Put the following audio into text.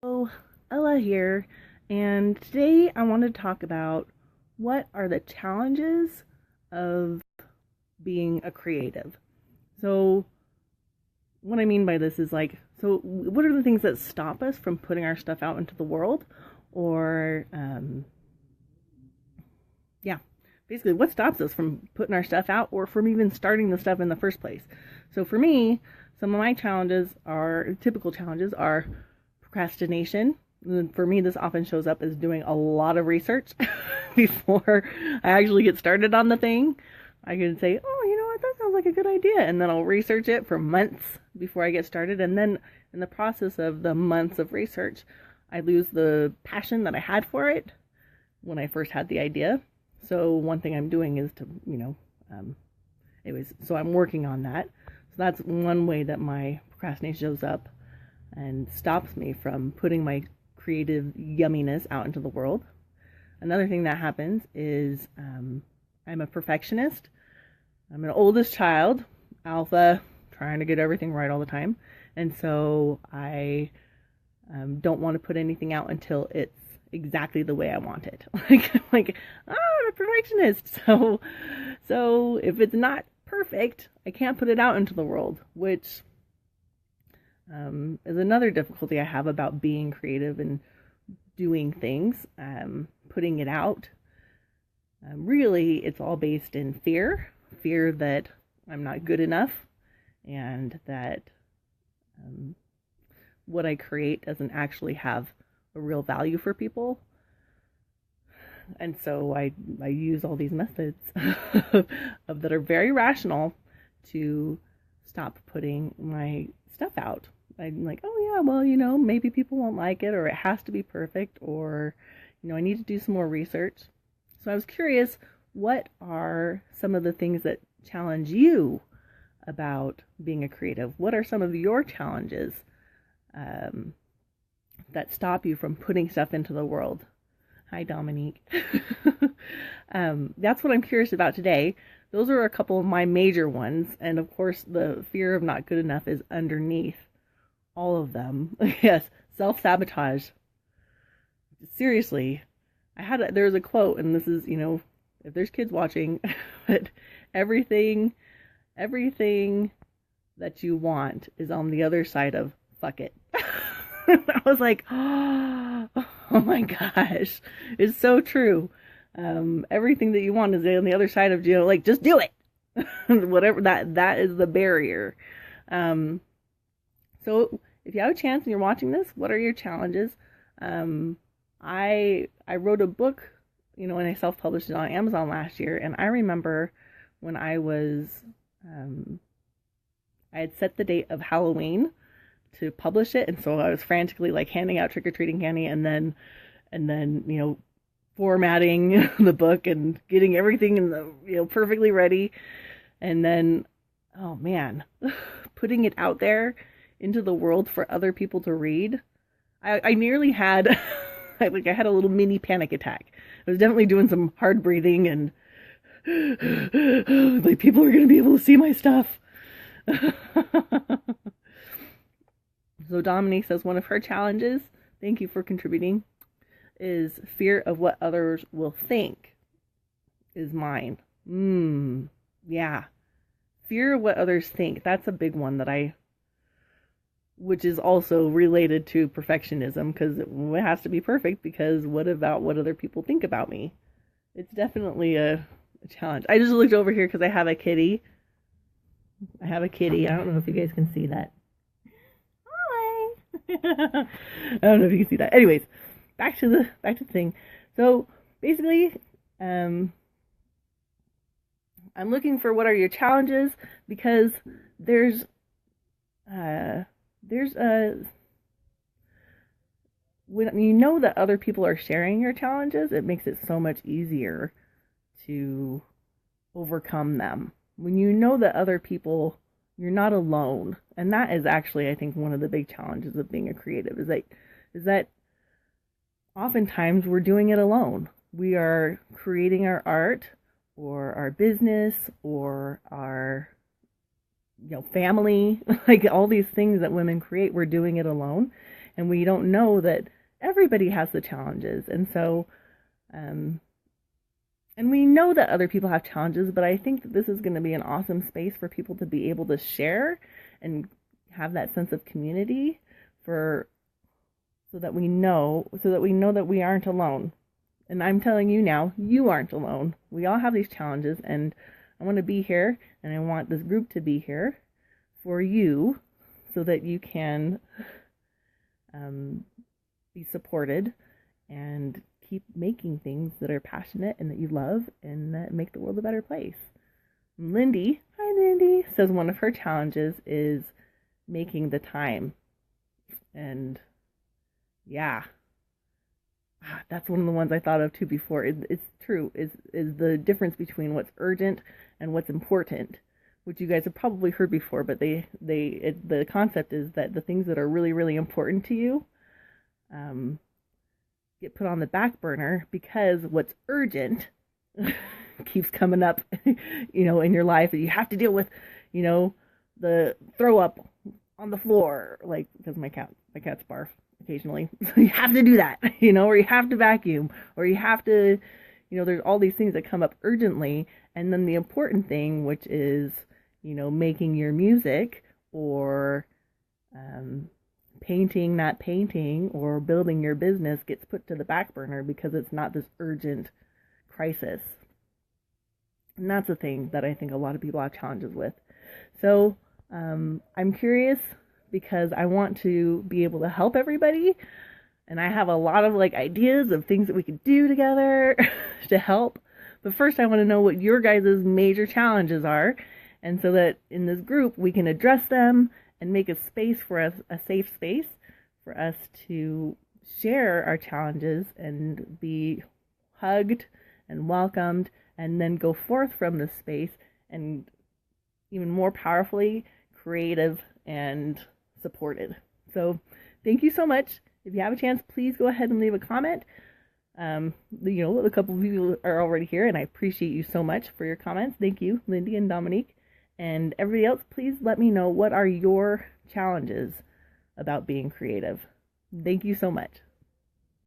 Hello, Ella here, and today I want to talk about what are the challenges of being a creative. So, what I mean by this is what are the things that stop us from putting our stuff out into the world? Or, yeah, basically, what stops us from putting our stuff out or from even starting the stuff in the first place? So, for me, some of my typical challenges are procrastination. For me, this often shows up as doing a lot of research before I actually get started on the thing. I can say, oh, you know what, that sounds like a good idea. And then I'll research it for months before I get started. And then in the process of the months of research, I lose the passion that I had for it when I first had the idea. So one thing I'm doing is so I'm working on that. So that's one way that my procrastination shows up and stops me from putting my creative yumminess out into the world. Another thing that happens is I'm a perfectionist. I'm an oldest child, alpha, trying to get everything right all the time. And so I don't want to put anything out until it's exactly the way I want it. I'm a perfectionist. So if it's not perfect, I can't put it out into the world, which is another difficulty I have about being creative and doing things, putting it out. Really, it's all based in fear that I'm not good enough and that what I create doesn't actually have a real value for people. And so I use all these methods that are very rational to stop putting my stuff out. I'm like, oh yeah, well, maybe people won't like it, or it has to be perfect, or, I need to do some more research. So I was curious, what are some of the things that challenge you about being a creative? What are some of your challenges um, that stop you from putting stuff into the world? Hi, Dominique. That's what I'm curious about today. Those are a couple of my major ones. And of course, the fear of not good enough is underneath all of them. Yes, self-sabotage. Seriously, there's a quote, and this is, if there's kids watching, but everything, everything that you want is on the other side of fuck it. I was like, oh my gosh, it's so true. Everything that you want is on the other side of, just do it. Whatever that is the barrier. So if you have a chance and you're watching this, what are your challenges? I wrote a book, when I self-published it on Amazon last year, and I remember when I had set the date of Halloween to publish it, and so I was frantically handing out trick-or-treating candy, and then formatting the book and getting everything in the perfectly ready, and then oh man, putting it out there into the world for other people to read. I nearly had I had a little mini panic attack. I was definitely doing some hard breathing and people are going to be able to see my stuff. So Dominique says one of her challenges, thank you for contributing, is fear of what others will think is mine. Yeah. Fear of what others think. That's a big one which is also related to perfectionism, because it has to be perfect, because what about what other people think about me? It's definitely a challenge. I just looked over here because I have a kitty. I don't know if you guys can see that. Hi. I don't know if you can see that. Anyways, back to the thing. So basically, I'm looking for what are your challenges, because there's when you know that other people are sharing your challenges, it makes it so much easier to overcome them. When you know that other people, you're not alone. And that is actually, I think, one of the big challenges of being a creative is that oftentimes we're doing it alone. We are creating our art or our business or our family, like all these things that women create, we're doing it alone. and we don't know that everybody has the challenges. And so, and we know that other people have challenges, but I think that this is going to be an awesome space for people to be able to share and have that sense of community so that we know that we aren't alone. And I'm telling you now, you aren't alone. We all have these challenges, and I want to be here, and I want this group to be here for you so that you can be supported and keep making things that are passionate and that you love and that make the world a better place. Lindy, hi Lindy, says one of her challenges is making the time. And yeah, that's one of the ones I thought of too before. It's true, is the difference between what's urgent and what's important, which you guys have probably heard before, but the concept is that the things that are really, really important to you get put on the back burner because what's urgent keeps coming up, in your life. You have to deal with, the throw up on the floor, like, because my cats barf occasionally. So you have to do that, or you have to vacuum, or you have to, there's all these things that come up urgently. And then the important thing, which is, making your music or painting that painting or building your business, gets put to the back burner because it's not this urgent crisis. And that's the thing that I think a lot of people have challenges with. So I'm curious because I want to be able to help everybody. And I have a lot of ideas of things that we could do together to help. But first I want to know what your guys' major challenges are. And so that in this group we can address them and make a space for us, a safe space for us to share our challenges and be hugged and welcomed, and then go forth from this space and even more powerfully creative and supported. So thank you so much. If you have a chance, please go ahead and leave a comment. A couple of people are already here, and I appreciate you so much for your comments. Thank you, Lindy and Dominique. And everybody else, please let me know, what are your challenges about being creative? Thank you so much.